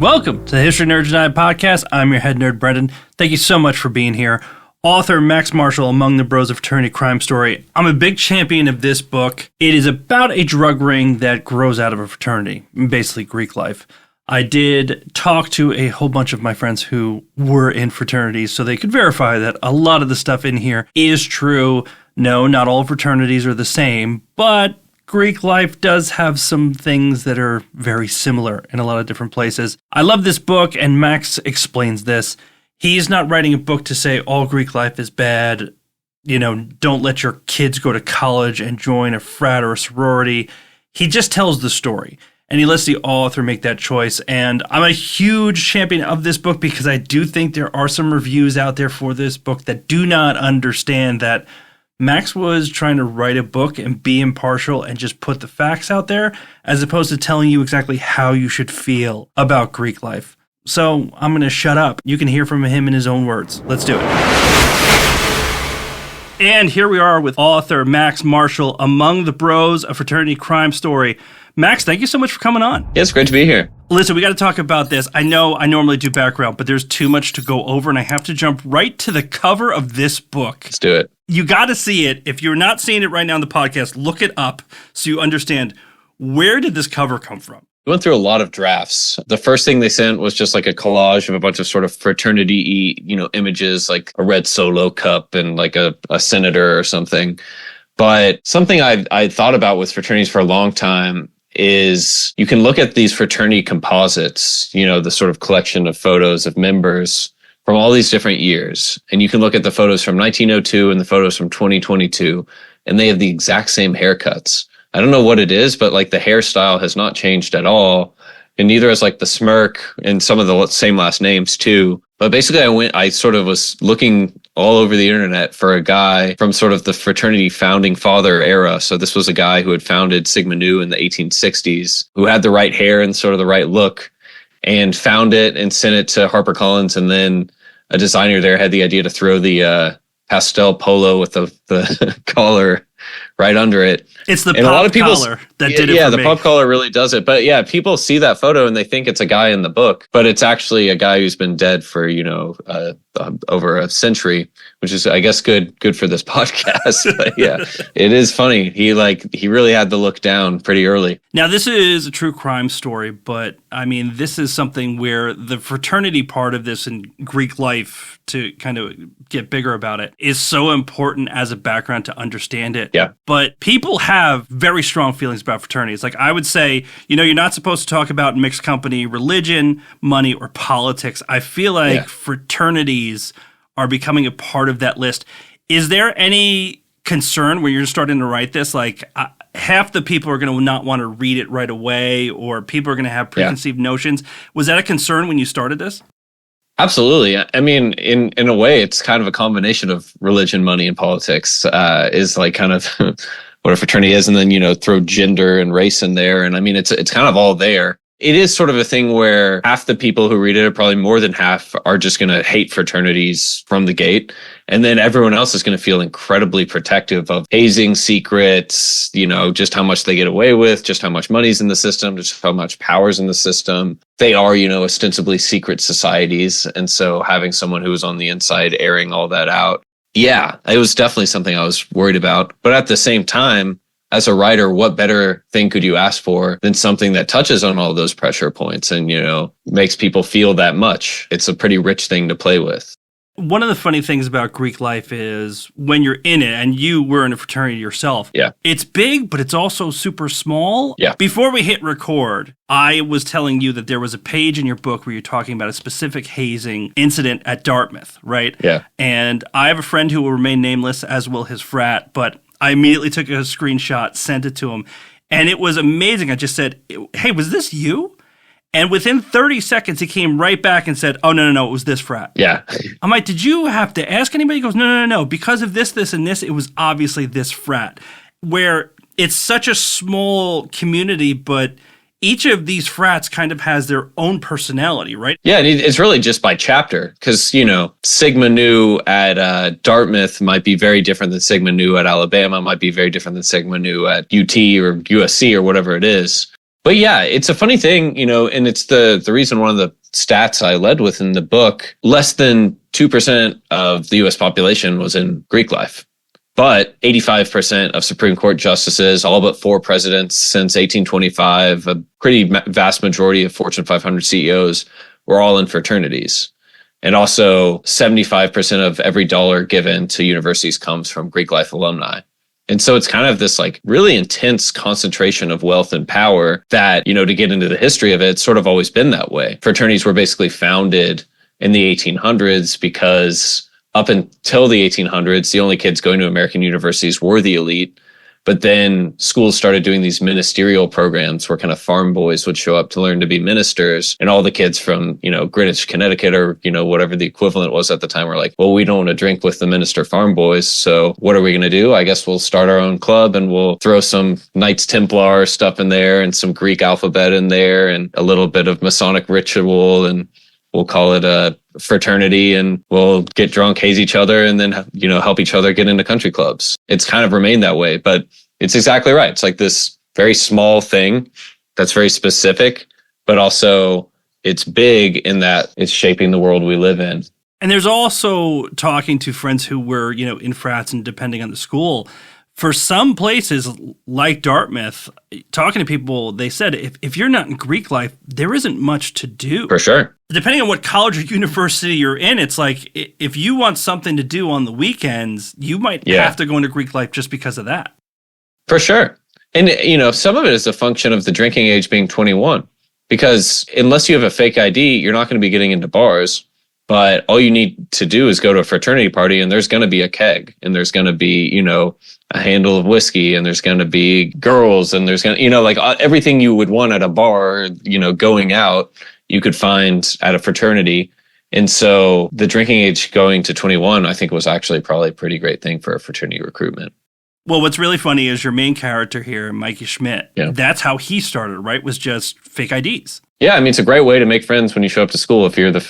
Welcome to the History Nerds United podcast. I'm your head nerd, Brendan. Thank you so much for being here. Author Max Marshall, Among the Bros of Fraternity Crime Story. I'm a big champion of this book. It is about a drug ring that grows out of a fraternity, basically Greek life. I did talk to a whole bunch of my friends who were in fraternities so they could verify that a lot of the stuff in here is true. No, not all fraternities are the same, but Greek life does have some things that are very similar in a lot of different places. I love this book, and Max explains this. He's not writing a book to say all Greek life is bad. You know, don't let your kids go to college and join a frat or a sorority. He just tells the story, and he lets the author make that choice. And I'm a huge champion of this book because I do think there are some reviews out there for this book that do not understand that Max was trying to write a book and be impartial and just put the facts out there, as opposed to telling you exactly how you should feel about Greek life. So I'm going to shut up. You can hear from him in his own words. Let's do it. And here we are with author Max Marshall, Among the Bros, a Fraternity Crime Story. Max, thank you so much for coming on. Yeah, it's great to be here. Listen, we got to talk about this. I know I normally do background, but there's too much to go over, and I have to jump right to the cover of this book. Let's do it. You got to see it. If you're not seeing it right now on the podcast, look it up so you understand, where did this cover come from? We went through a lot of drafts. The first thing they sent was just like a collage of a bunch of sort of fraternity, images, like a red Solo cup and like a senator or something. But something I thought about with fraternities for a long time is you can look at these fraternity composites, the sort of collection of photos of members from all these different years. And you can look at the photos from 1902 and the photos from 2022, and they have the exact same haircuts. I don't know what it is, but like the hairstyle has not changed at all. And neither is like the smirk and some of the same last names too. But basically I sort of was looking all over the internet for a guy from sort of the fraternity founding father era. So this was a guy who had founded Sigma Nu in the 1860s, who had the right hair and sort of the right look, and found it and sent it to HarperCollins. And then a designer there had the idea to throw the pastel polo with the collar right under it. It's the pop collar that did it for me. Yeah, the pop collar really does it. But yeah, people see that photo and they think it's a guy in the book, but it's actually a guy who's been dead for, over a century, which is, I guess, good for this podcast. But yeah, it is funny. He really had the look down pretty early. Now, this is a true crime story, but I mean, this is something where the fraternity part of this in Greek life, to kind of get bigger about it, is so important as a background to understand it. Yeah. But people have very strong feelings about fraternities. Like, I would say, you're not supposed to talk about mixed company, religion, money, or politics. I feel like fraternities are becoming a part of that list. Is there any concern when you're starting to write this? Like, half the people are going to not want to read it right away, or people are going to have preconceived notions. Was that a concern when you started this? Absolutely. I mean, in a way, it's kind of a combination of religion, money, and politics, is like kind of what a fraternity is. And then, throw gender and race in there. And I mean, it's kind of all there. It is sort of a thing where half the people who read it, or probably more than half, are just going to hate fraternities from the gate. And then everyone else is going to feel incredibly protective of hazing secrets, just how much they get away with, just how much money's in the system, just how much power's in the system. They are, ostensibly secret societies. And so having someone who was on the inside airing all that out, yeah, it was definitely something I was worried about. But at the same time, as a writer, what better thing could you ask for than something that touches on all those pressure points and, makes people feel that much? It's a pretty rich thing to play with. One of the funny things about Greek life is when you're in it, and you were in a fraternity yourself, it's big, but it's also super small. Yeah. Before we hit record, I was telling you that there was a page in your book where you're talking about a specific hazing incident at Dartmouth, right? Yeah. And I have a friend who will remain nameless, as will his frat, but I immediately took a screenshot, sent it to him, and it was amazing. I just said, hey, was this you? And within 30 seconds, he came right back and said, oh, no, it was this frat. Yeah. I'm like, did you have to ask anybody? He goes, no. Because of this, and this, it was obviously this frat. Where it's such a small community, but each of these frats kind of has their own personality, right? Yeah, and it's really just by chapter because, Sigma Nu at Dartmouth might be very different than Sigma Nu at Alabama, might be very different than Sigma Nu at UT or USC or whatever it is. But yeah, it's a funny thing, and it's the reason one of the stats I led with in the book, less than 2% of the US population was in Greek life. But 85% of Supreme Court justices, all but 4 presidents since 1825, a pretty vast majority of Fortune 500 CEOs were all in fraternities. And also 75% of every dollar given to universities comes from Greek life alumni. And so it's kind of this like really intense concentration of wealth and power that, to get into the history of it, it's sort of always been that way. Fraternities were basically founded in the 1800s because up until the 1800s, the only kids going to American universities were the elite. But then schools started doing these ministerial programs where kind of farm boys would show up to learn to be ministers. And all the kids from, Greenwich, Connecticut, or, whatever the equivalent was at the time were like, well, we don't want to drink with the minister farm boys. So what are we going to do? I guess we'll start our own club and we'll throw some Knights Templar stuff in there and some Greek alphabet in there and a little bit of Masonic ritual. And we'll call it a fraternity, and we'll get drunk, haze each other, and then, help each other get into country clubs. It's kind of remained that way, but it's exactly right. It's like this very small thing that's very specific, but also it's big in that it's shaping the world we live in. And there's also talking to friends who were, in frats and depending on the school. For some places like Dartmouth, talking to people, they said, if you're not in Greek life, there isn't much to do. For sure. Depending on what college or university you're in, it's like if you want something to do on the weekends, you might have to go into Greek life just because of that. For sure. And, some of it is a function of the drinking age being 21. Because unless you have a fake ID, you're not going to be getting into bars. But all you need to do is go to a fraternity party, and there's going to be a keg, and there's going to be, a handle of whiskey, and there's going to be girls, and there's going to, everything you would want at a bar, going out, you could find at a fraternity. And so the drinking age going to 21, I think, was actually probably a pretty great thing for a fraternity recruitment. Well, what's really funny is your main character here, Mikey Schmidt. Yeah. That's how he started, right? Was just fake IDs. Yeah, I mean, it's a great way to make friends when you show up to school if you're the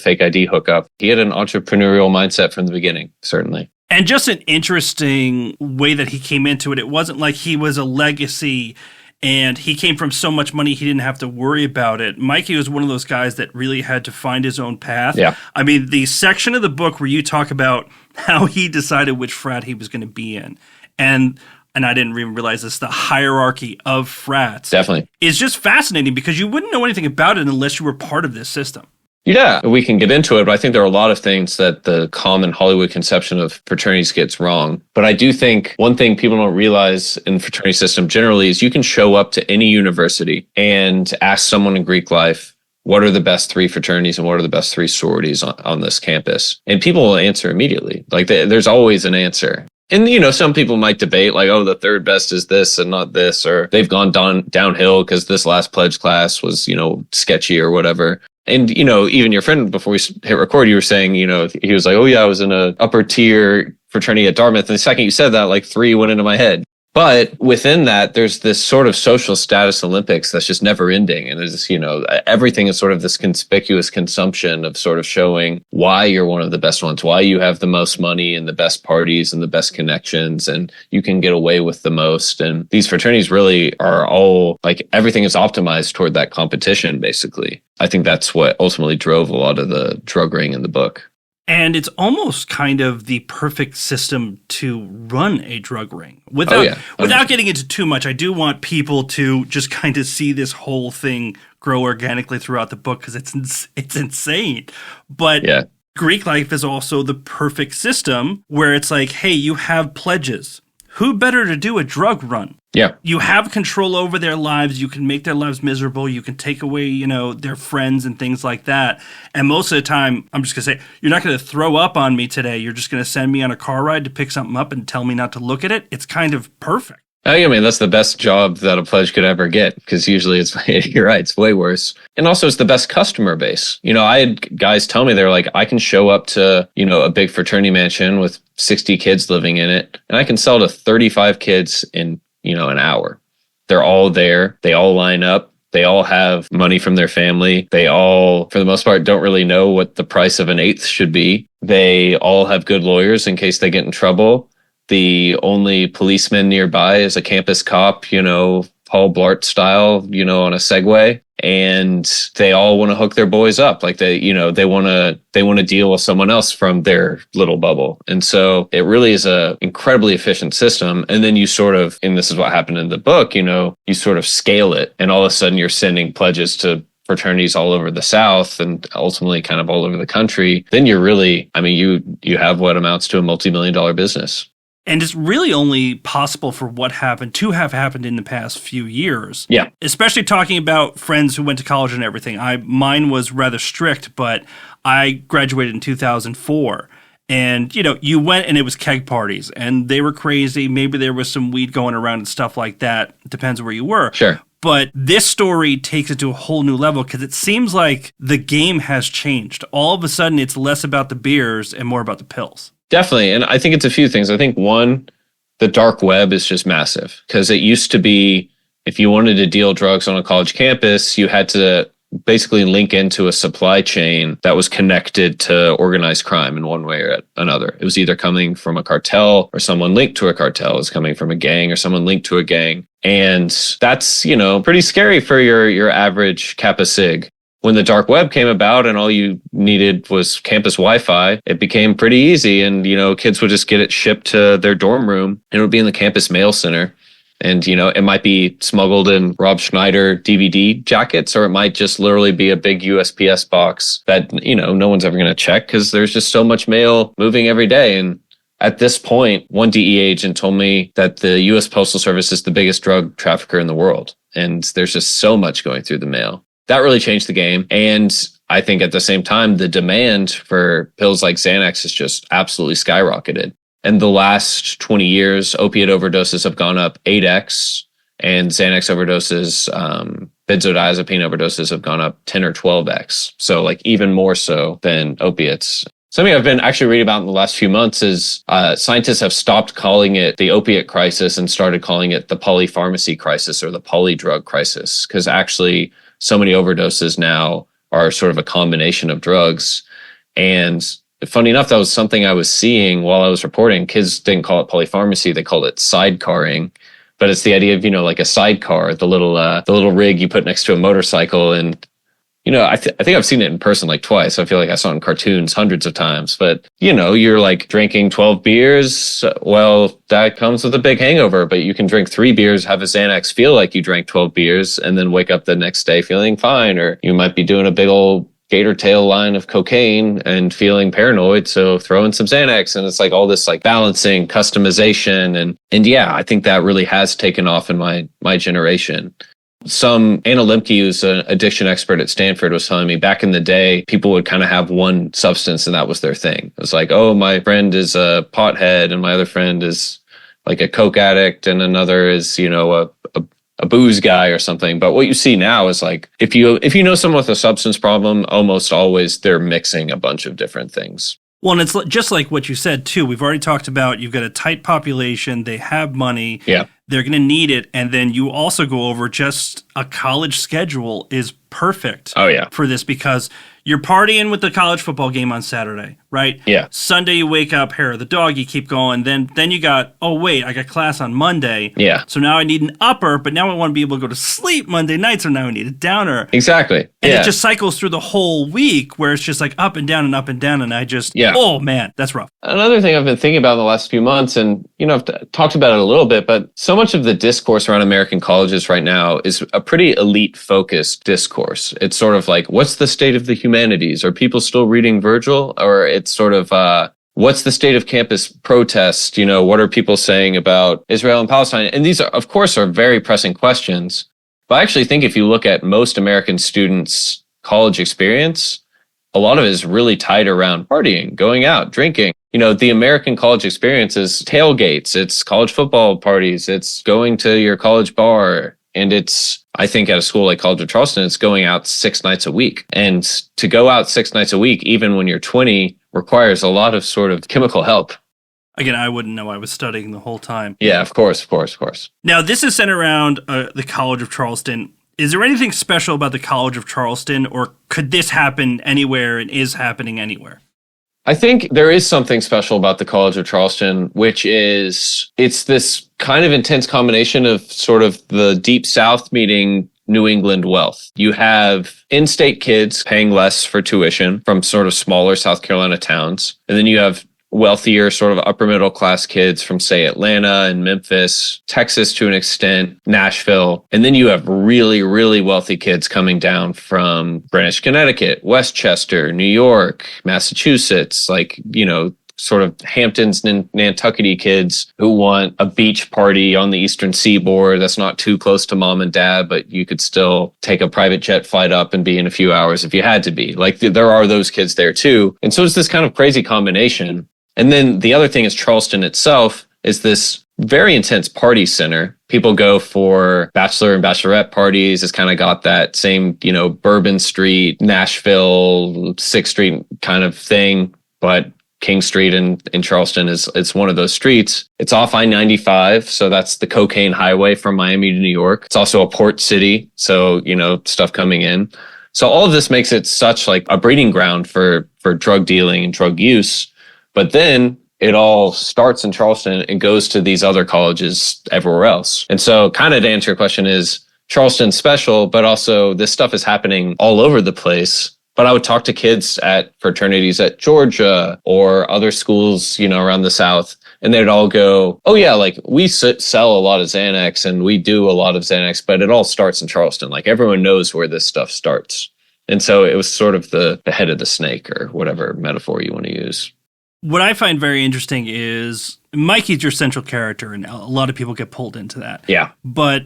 fake ID hookup. He had an entrepreneurial mindset from the beginning, certainly. And just an interesting way that he came into it. It wasn't like he was a legacy and he came from so much money he didn't have to worry about it. Mikey was one of those guys that really had to find his own path. Yeah. I mean, the section of the book where you talk about how he decided which frat he was going to be in, and I didn't even realize this, the hierarchy of frats. Definitely. Is just fascinating because you wouldn't know anything about it unless you were part of this system. Yeah, we can get into it, but I think there are a lot of things that the common Hollywood conception of fraternities gets wrong. But I do think one thing people don't realize in the fraternity system generally is you can show up to any university and ask someone in Greek life, what are the best 3 fraternities and what are the best 3 sororities on this campus? And people will answer immediately. Like there's always an answer. And, some people might debate like, oh, the third best is this and not this, or they've gone downhill because this last pledge class was, sketchy or whatever. And, even your friend, before we hit record, you were saying, he was like, oh, yeah, I was in a upper tier fraternity at Dartmouth. And the second you said that, like 3 went into my head. But within that, there's this sort of social status Olympics that's just never ending. And it's, everything is sort of this conspicuous consumption of sort of showing why you're one of the best ones, why you have the most money and the best parties and the best connections, and you can get away with the most. And these fraternities really are all like everything is optimized toward that competition, basically. I think that's what ultimately drove a lot of the drug ring in the book. And it's almost kind of the perfect system to run a drug ring. Without getting into too much, I do want people to just kind of see this whole thing grow organically throughout the book because it's insane. But Greek life is also the perfect system where it's like, hey, you have pledges. Who better to do a drug run? Yeah. You have control over their lives. You can make their lives miserable. You can take away, their friends and things like that. And most of the time, I'm just going to say, you're not going to throw up on me today. You're just going to send me on a car ride to pick something up and tell me not to look at it. It's kind of perfect. I mean, that's the best job that a pledge could ever get because usually you're right, it's way worse. And also it's the best customer base. I had guys tell me, they're like, I can show up to, a big fraternity mansion with 60 kids living in it, and I can sell to 35 kids in, an hour. They're all there. They all line up. They all have money from their family. They all, for the most part, don't really know what the price of an eighth should be. They all have good lawyers in case they get in trouble. The only policeman nearby is a campus cop, Paul Blart style, on a Segway. And they all want to hook their boys up. Like they want to deal with someone else from their little bubble. And so it really is a incredibly efficient system. And then you sort of, and this is what happened in the book, you sort of scale it. And all of a sudden you're sending pledges to fraternities all over the South and ultimately kind of all over the country. Then you're really, you have what amounts to a multi-million-dollar business. And it's really only possible for what happened to have happened in the past few years. Yeah. Especially talking about friends who went to college and everything. Mine was rather strict, but I graduated in 2004. And, you went and it was keg parties and they were crazy. Maybe there was some weed going around and stuff like that. Depends where you were. Sure. But this story takes it to a whole new level because it seems like the game has changed. All of a sudden, it's less about the beers and more about the pills. Definitely. And I think it's a few things. I think one, the dark web is just massive because it used to be if you wanted to deal drugs on a college campus, you had to basically link into a supply chain that was connected to organized crime in one way or another. It was either coming from a cartel or someone linked to a cartel. It was coming from a gang or someone linked to a gang. And that's, pretty scary for your average Kappa Sig. When the dark web came about and all you needed was campus Wi-Fi, it became pretty easy. And, kids would just get it shipped to their dorm room and it would be in the campus mail center. And, it might be smuggled in Rob Schneider DVD jackets, or it might just literally be a big USPS box that, no one's ever going to check because there's just so much mail moving every day. And at this point, one DEA agent told me that the U.S. Postal Service is the biggest drug trafficker in the world. And there's just so much going through the mail. That really changed the game. And I think at the same time, the demand for pills like Xanax has just absolutely skyrocketed. In the last 20 years, opiate overdoses have gone up 8x, and Xanax overdoses, benzodiazepine overdoses have gone up 10 or 12x. So like even more so than opiates. Something I've been actually reading about in the last few months is scientists have stopped calling it the opiate crisis and started calling it the polypharmacy crisis or the polydrug crisis, because actually so many overdoses now are sort of a combination of drugs. And funny enough, that was something I was seeing while I was reporting. Kids didn't call it polypharmacy; they called it sidecarring. But it's the idea of like a sidecar, the little rig you put next to a motorcycle. And I think I've seen it in person like twice. I feel like I saw it in cartoons hundreds of times. But you're like drinking 12 beers. Well, that comes with a big hangover. But you can drink 3 beers, have a Xanax, feel like you drank 12 beers, and then wake up the next day feeling fine. Or you might be doing a big old gator tail line of cocaine and feeling paranoid, so throw in some Xanax. And it's like all this like balancing, customization, and yeah, I think that really has taken off in my generation. Anna Lemke, who's an addiction expert at Stanford, was telling me back in the day, people would kind of have one substance and that was their thing. It was like, oh, my friend is a pothead and my other friend is like a coke addict and another is, a booze guy or something. But what you see now is like, if you know someone with a substance problem, almost always they're mixing a bunch of different things. Well, and it's just like what you said, too. We've already talked about you've got a tight population. They have money. Yeah. They're going to need it. And then you also go over just a college schedule is perfect for this because you're partying with the college football game on Saturday, right? Yeah. Sunday you wake up, hair of the dog, you keep going. Then you got, oh, wait, I got class on Monday. Yeah. So now I need an upper, but now I want to be able to go to sleep Monday night, so now I need a downer. Exactly. And it just cycles through the whole week where it's just like up and down and up and down. And I just, oh, man, that's rough. Another thing I've been thinking about in the last few months, and, I've talked about it a little bit, but so much of the discourse around American colleges right now is a pretty elite-focused discourse. It's sort of like, what's the state of the humanities? Are people still reading Virgil? Or it's sort of, what's the state of campus protest? What are people saying about Israel and Palestine? And these, of course, are very pressing questions. But I actually think if you look at most American students' college experience, a lot of it is really tied around partying, going out, drinking. The American college experience is tailgates, it's college football parties, it's going to your college bar. And it's, I think at a school like College of Charleston, it's going out 6 nights a week. And to go out 6 nights a week, even when you're 20, requires a lot of sort of chemical help. Again, I wouldn't know. I was studying the whole time. Yeah, of course. Now, this is centered around the College of Charleston. Is there anything special about the College of Charleston, or could this happen anywhere and is happening anywhere? I think there is something special about the College of Charleston, which is it's this kind of intense combination of sort of the Deep South meeting New England wealth. You have in-state kids paying less for tuition from sort of smaller South Carolina towns. And then you have wealthier sort of upper middle class kids from, say, Atlanta and Memphis, Texas to an extent, Nashville. And then you have really, really wealthy kids coming down from Greenwich, Connecticut, Westchester, New York, Massachusetts, like, sort of Hamptons and Nantucket kids who want a beach party on the Eastern Seaboard that's not too close to mom and dad, but you could still take a private jet flight up and be in a few hours if you had to be. Like, there are those kids there too. And so it's this kind of crazy combination. And then the other thing is Charleston itself is this very intense party center. People go for bachelor and bachelorette parties. It's kind of got that same, Bourbon Street, Nashville, 6th Street kind of thing. But King Street in Charleston it's one of those streets. It's off I-95. So that's the cocaine highway from Miami to New York. It's also a port city. So, stuff coming in. So all of this makes it such like a breeding ground for drug dealing and drug use. But then it all starts in Charleston and goes to these other colleges everywhere else. And so kind of to answer your question is Charleston's special, but also this stuff is happening all over the place. But I would talk to kids at fraternities at Georgia or other schools, around the South, and they'd all go, oh yeah, like we sell a lot of Xanax and we do a lot of Xanax, but it all starts in Charleston. Like everyone knows where this stuff starts. And so it was sort of the head of the snake or whatever metaphor you want to use. What I find very interesting is Mikey's your central character, and a lot of people get pulled into that. Yeah. But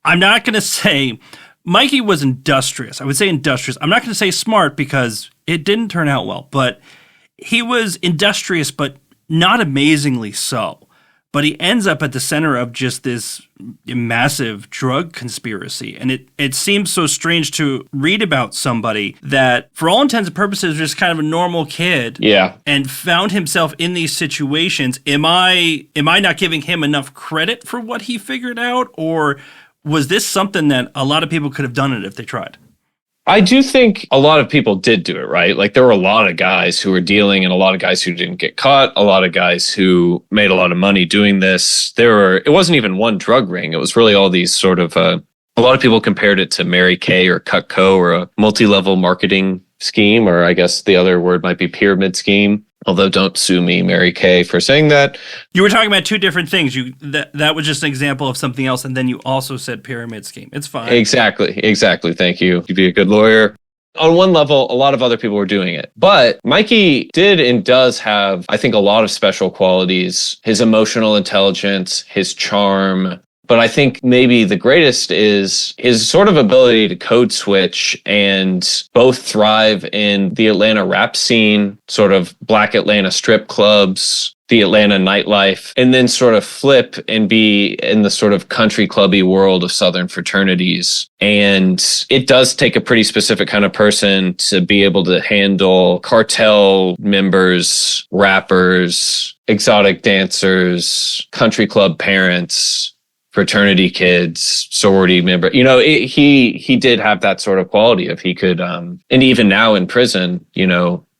I'm not going to say Mikey was industrious. I would say industrious. I'm not going to say smart because it didn't turn out well, but he was industrious, but not amazingly so. But he ends up at the center of just this massive drug conspiracy. And it seems so strange to read about somebody that, for all intents and purposes, was just kind of a normal kid. Yeah. And found himself in these situations. Am I not giving him enough credit for what he figured out? Or was this something that a lot of people could have done it if they tried? I do think a lot of people did do it, right? Like there were a lot of guys who were dealing and a lot of guys who didn't get caught, a lot of guys who made a lot of money doing this. It wasn't even one drug ring. It was really all these sort of, a lot of people compared it to Mary Kay or Cutco or a multi-level marketing scheme, or I guess the other word might be pyramid scheme. Although don't sue me, Mary Kay, for saying that. You were talking about two different things. That was just an example of something else, and then you also said pyramid scheme. It's fine. Exactly. Thank you. You'd be a good lawyer. On one level, a lot of other people were doing it. But Mikey did and does have, I think, a lot of special qualities. His emotional intelligence, his charm. But I think maybe the greatest is his sort of ability to code switch and both thrive in the Atlanta rap scene, sort of Black Atlanta strip clubs, the Atlanta nightlife, and then sort of flip and be in the sort of country clubby world of Southern fraternities. And it does take a pretty specific kind of person to be able to handle cartel members, rappers, exotic dancers, country club parents, fraternity kids, sorority member. He did have that sort of quality of he could, and even now in prison,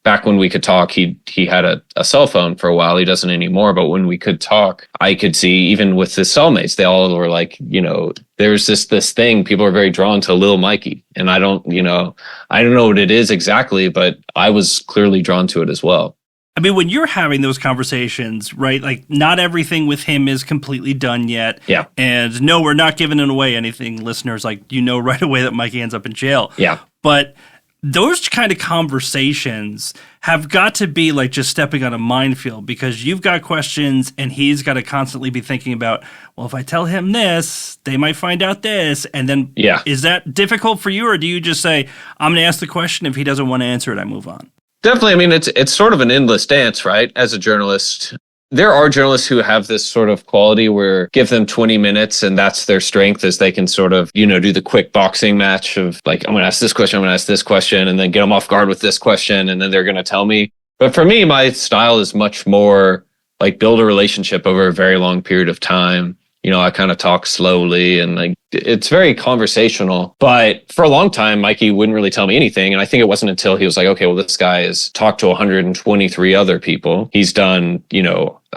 back when we could talk, he had a cell phone for a while. He doesn't anymore. But when we could talk, I could see even with his cellmates, they all were like, there's this thing. People are very drawn to Lil Mikey. And I don't know what it is exactly, but I was clearly drawn to it as well. I mean, when you're having those conversations, right, like not everything with him is completely done yet. Yeah. And no, we're not giving away anything, listeners. Like, right away that Mikey ends up in jail. Yeah. But those kind of conversations have got to be like just stepping on a minefield because you've got questions and he's got to constantly be thinking about, well, if I tell him this, they might find out this. And then Is that difficult for you? Or do you just say, I'm going to ask the question. If he doesn't want to answer it, I move on? Definitely. I mean, it's sort of an endless dance, right? As a journalist, there are journalists who have this sort of quality where give them 20 minutes and that's their strength as they can sort of, do the quick boxing match of like, I'm going to ask this question, I'm going to ask this question, and then get them off guard with this question. And then they're going to tell me. But for me, my style is much more like build a relationship over a very long period of time. I kind of talk slowly and like it's very conversational. But for a long time, Mikey wouldn't really tell me anything. And I think it wasn't until he was like, okay, well, this guy has talked to 123 other people. He's done,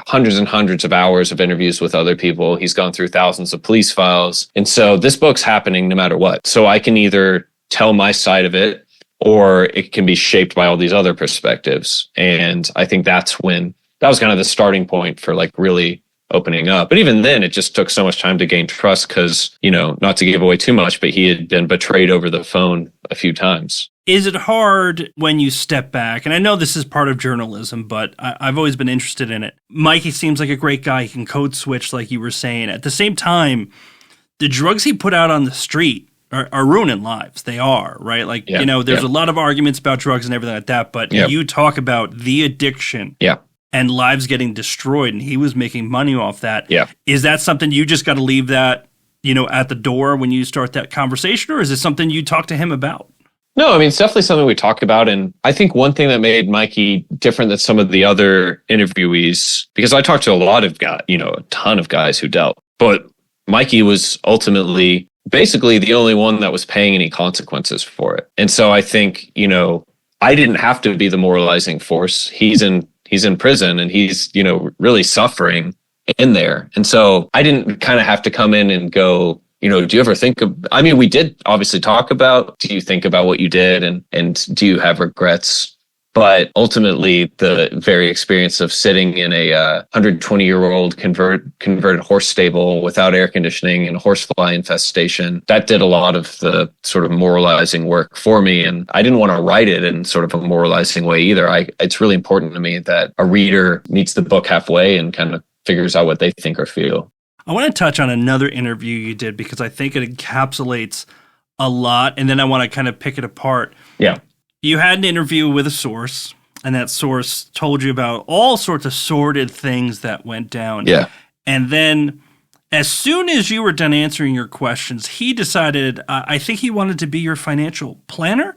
hundreds and hundreds of hours of interviews with other people. He's gone through thousands of police files. And so this book's happening no matter what. So I can either tell my side of it, or it can be shaped by all these other perspectives. And I think that was kind of the starting point for like really opening up. But even then, it just took so much time to gain trust because, not to give away too much, but he had been betrayed over the phone a few times. Is it hard when you step back? And I know this is part of journalism, but I've always been interested in it. Mikey seems like a great guy. He can code switch, like you were saying. At the same time, the drugs he put out on the street are ruining lives. They are, right? Like, there's a lot of arguments about drugs and everything like that, but you talk about the addiction. Yeah. And lives getting destroyed, and he was making money off that. Yeah. Is that something you just got to leave that, at the door when you start that conversation, or is it something you talk to him about? No, I mean, it's definitely something we talk about. And I think one thing that made Mikey different than some of the other interviewees, because I talked to a lot of guys, a ton of guys who dealt, but Mikey was ultimately basically the only one that was paying any consequences for it. And so I think, I didn't have to be the moralizing force. He's in prison and he's, really suffering in there. And so I didn't kind of have to come in and go, do you ever think of, we did obviously talk about, do you think about what you did and do you have regrets? But ultimately, the very experience of sitting in a 120-year-old converted horse stable without air conditioning and a horsefly infestation, that did a lot of the sort of moralizing work for me. And I didn't want to write it in sort of a moralizing way either. It's really important to me that a reader meets the book halfway and kind of figures out what they think or feel. I want to touch on another interview you did because I think it encapsulates a lot, and then I want to kind of pick it apart. Yeah. You had an interview with a source, and that source told you about all sorts of sordid things that went down. Yeah. And then as soon as you were done answering your questions, he decided, I think he wanted to be your financial planner,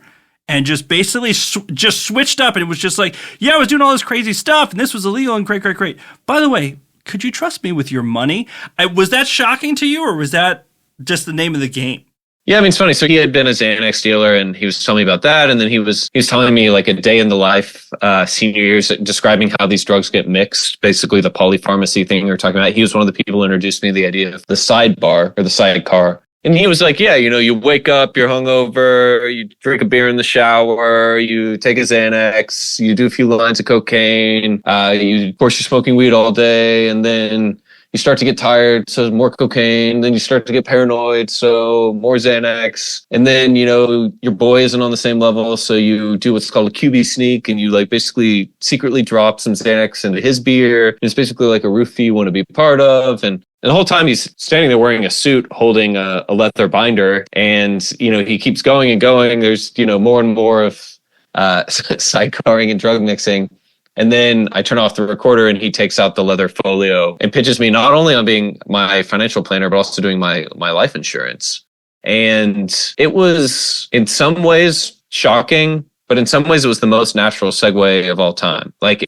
and just basically just switched up. And it was just like, I was doing all this crazy stuff, and this was illegal, and great. By the way, could you trust me with your money? Was that shocking to you, or was that just the name of the game? Yeah, it's funny. So he had been a Xanax dealer and he was telling me about that. And then he was telling me like a day in the life, senior years, describing how these drugs get mixed, basically the polypharmacy thing we were talking about. He was one of the people who introduced me to the idea of the sidebar or the sidecar. And he was like, you wake up, you're hungover, you drink a beer in the shower, you take a Xanax, you do a few lines of cocaine, of course you're smoking weed all day, and then you start to get tired, so more cocaine. Then you start to get paranoid, so more Xanax. And then, your boy isn't on the same level, so you do what's called a QB sneak, and you like basically secretly drop some Xanax into his beer. It's basically like a roofie you want to be part of. And the whole time he's standing there wearing a suit, holding a leather binder, and, he keeps going and going. There's, more and more of sidecarring and drug mixing. And then I turn off the recorder and he takes out the leather folio and pitches me not only on being my financial planner, but also doing my life insurance. And it was in some ways shocking, but in some ways it was the most natural segue of all time. Like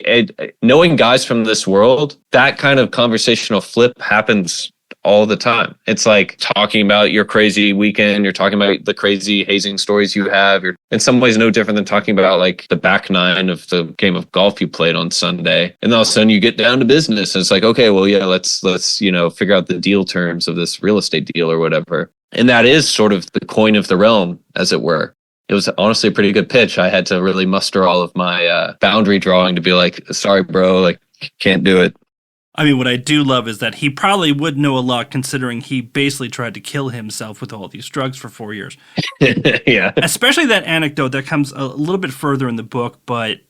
knowing guys from this world, that kind of conversational flip happens all the time. It's like talking about your crazy weekend. You're talking about the crazy hazing stories you have. You're in some ways no different than talking about like the back nine of the game of golf you played on Sunday. And all of a sudden you get down to business. And it's like, okay, well, let's figure out the deal terms of this real estate deal or whatever. And that is sort of the coin of the realm, as it were. It was honestly a pretty good pitch. I had to really muster all of my boundary drawing to be like, sorry, bro, like can't do it. What I do love is that he probably would know a lot considering he basically tried to kill himself with all these drugs for 4 years. Yeah. Especially that anecdote that comes a little bit further in the book, but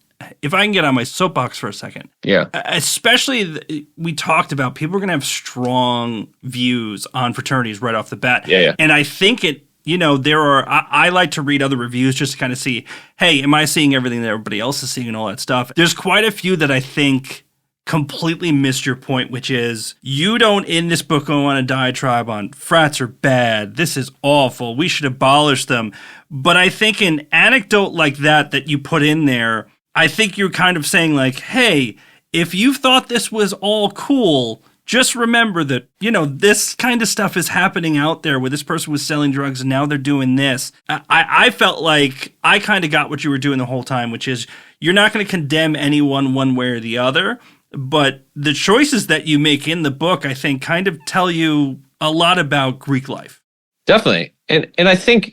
if I can get on my soapbox for a second. Yeah. Especially, we talked about people are going to have strong views on fraternities right off the bat. Yeah. And I think I like to read other reviews just to kind of see, hey, am I seeing everything that everybody else is seeing and all that stuff? There's quite a few that I think completely missed your point, which is you don't in this book go on a diatribe on frats are bad, this is awful, we should abolish them. But I think an anecdote like that you put in there, I think you're kind of saying like, hey, if you thought this was all cool, just remember that, this kind of stuff is happening out there where this person was selling drugs and now they're doing this. I felt like I kind of got what you were doing the whole time, which is you're not going to condemn anyone one way or the other, but the choices that you make in the book, I think, kind of tell you a lot about Greek life. Definitely. And I think,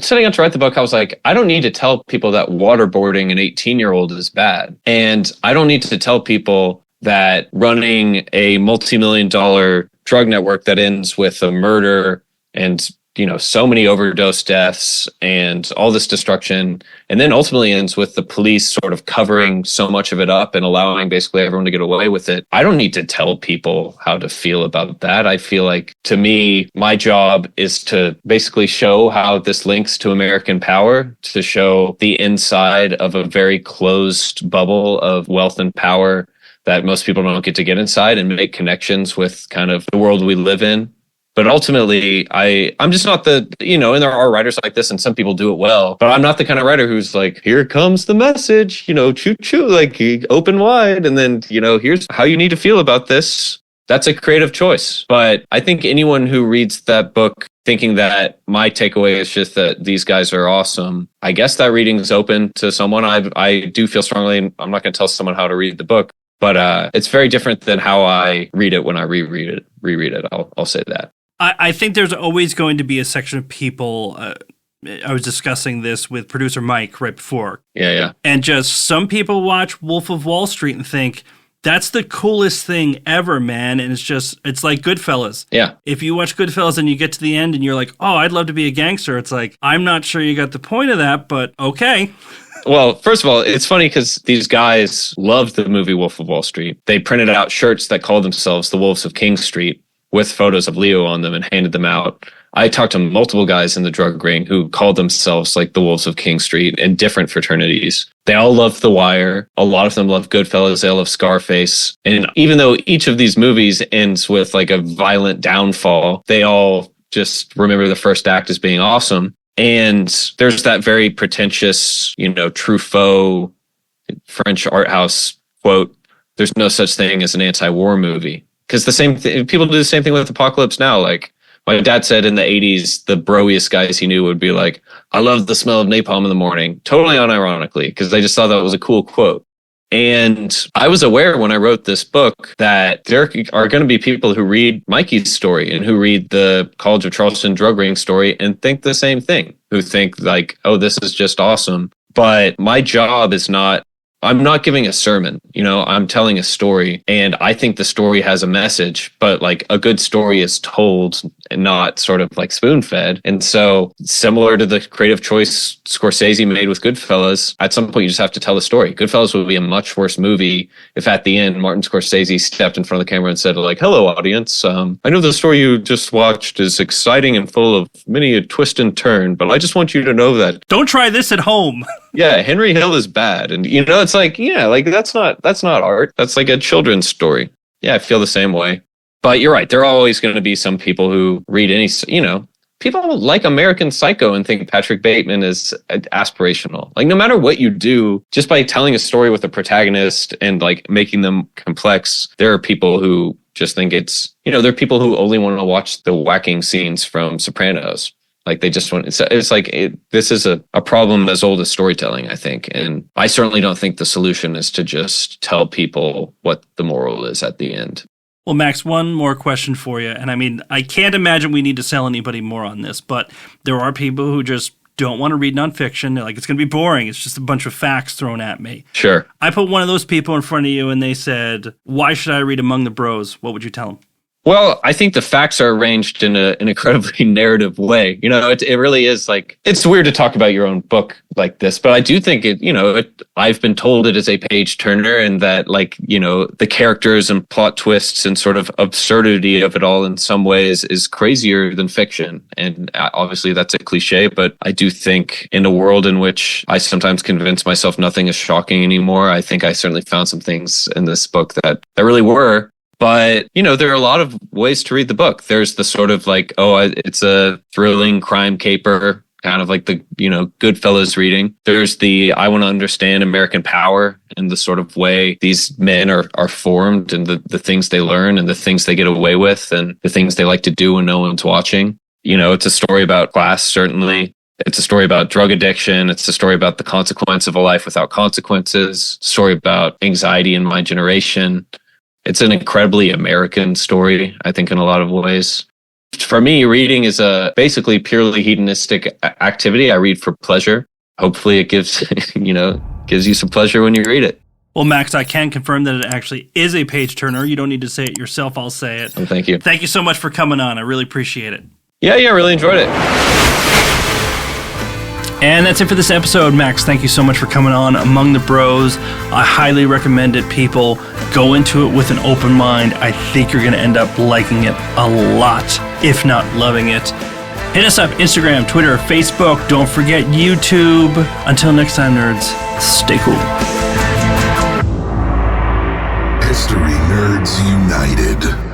setting out to write the book, I was like, I don't need to tell people that waterboarding an 18-year-old is bad. And I don't need to tell people that running a multi-million-dollar drug network that ends with a murder and, so many overdose deaths and all this destruction, and then ultimately ends with the police sort of covering so much of it up and allowing basically everyone to get away with it. I don't need to tell people how to feel about that. I feel like, to me, my job is to basically show how this links to American power, to show the inside of a very closed bubble of wealth and power that most people don't get to get inside, and make connections with kind of the world we live in. But ultimately, I'm just not and there are writers like this, and some people do it well, but I'm not the kind of writer who's like, here comes the message, choo choo, like open wide. And then, here's how you need to feel about this. That's a creative choice. But I think anyone who reads that book thinking that my takeaway is just that these guys are awesome, I guess that reading is open to someone. I do feel strongly, I'm not going to tell someone how to read the book, but it's very different than how I read it when I reread it. I'll say that. I think there's always going to be a section of people. I was discussing this with producer Mike right before. Yeah. And just some people watch Wolf of Wall Street and think, that's the coolest thing ever, man. And it's like Goodfellas. Yeah. If you watch Goodfellas and you get to the end and you're like, oh, I'd love to be a gangster. It's like, I'm not sure you got the point of that, but okay. Well, first of all, it's funny because these guys loved the movie Wolf of Wall Street. They printed out shirts that called themselves the Wolves of King Street with photos of Leo on them and handed them out. I talked to multiple guys in the drug ring who called themselves like the Wolves of King Street in different fraternities. They all loved The Wire. A lot of them love Goodfellas. They all love Scarface. And even though each of these movies ends with like a violent downfall, they all just remember the first act as being awesome. And there's that very pretentious, Truffaut French art house quote, there's no such thing as an anti-war movie. Because people do the same thing with Apocalypse Now. Like my dad said in the 80s, the broiest guys he knew would be like, I love the smell of napalm in the morning. Totally unironically, because they just thought that was a cool quote. And I was aware when I wrote this book that there are going to be people who read Mikey's story and who read the College of Charleston drug ring story and think the same thing, who think like, oh, this is just awesome. But my job is I'm not giving a sermon, I'm telling a story, and I think the story has a message, but like a good story is told and not sort of like spoon-fed. And so similar to the creative choice Scorsese made with Goodfellas, at some point you just have to tell the story. Goodfellas would be a much worse movie if at the end Martin Scorsese stepped in front of the camera and said like, hello audience, I know the story you just watched is exciting and full of many a twist and turn, but I just want you to know that. Don't try this at home. Yeah, Henry Hill is bad. And it's like, yeah, like that's not art. That's like a children's story. Yeah, I feel the same way. But you're right. There are always going to be some people who read people like American Psycho and think Patrick Bateman is aspirational. Like no matter what you do, just by telling a story with a protagonist and like making them complex, there are people who just think it's, there are people who only want to watch the whacking scenes from Sopranos. Like they just want, it's like, this is a problem as old as storytelling, I think. And I certainly don't think the solution is to just tell people what the moral is at the end. Well, Max, one more question for you. And I mean, I can't imagine we need to sell anybody more on this, but there are people who just don't want to read nonfiction. They're like, it's going to be boring. It's just a bunch of facts thrown at me. Sure. I put one of those people in front of you and they said, why should I read Among the Bros? What would you tell them? Well, I think the facts are arranged in an incredibly narrative way. It really is like, it's weird to talk about your own book like this, but I do think I've been told it is a page turner and that the characters and plot twists and sort of absurdity of it all in some ways is crazier than fiction. And obviously that's a cliche, but I do think in a world in which I sometimes convince myself nothing is shocking anymore, I think I certainly found some things in this book that really were. But, there are a lot of ways to read the book. There's the sort of like, it's a thrilling crime caper kind of like the, Goodfellas reading. There's the I want to understand American power and the sort of way these men are formed and the things they learn and the things they get away with and the things they like to do when no one's watching. It's a story about class, certainly. It's a story about drug addiction. It's a story about the consequence of a life without consequences. A story about anxiety in my generation. It's an incredibly American story, I think, in a lot of ways. For me, reading is a basically purely hedonistic activity. I read for pleasure. Hopefully it gives, gives you some pleasure when you read it. Well, Max, I can confirm that it actually is a page turner. You don't need to say it yourself. I'll say it. Oh, thank you. Thank you so much for coming on. I really appreciate it. Yeah, really enjoyed it. And that's it for this episode, Max. Thank you so much for coming on Among the Bros. I highly recommend it, people. Go into it with an open mind. I think you're going to end up liking it a lot, if not loving it. Hit us up, Instagram, Twitter, Facebook. Don't forget YouTube. Until next time, nerds, stay cool. History Nerds United.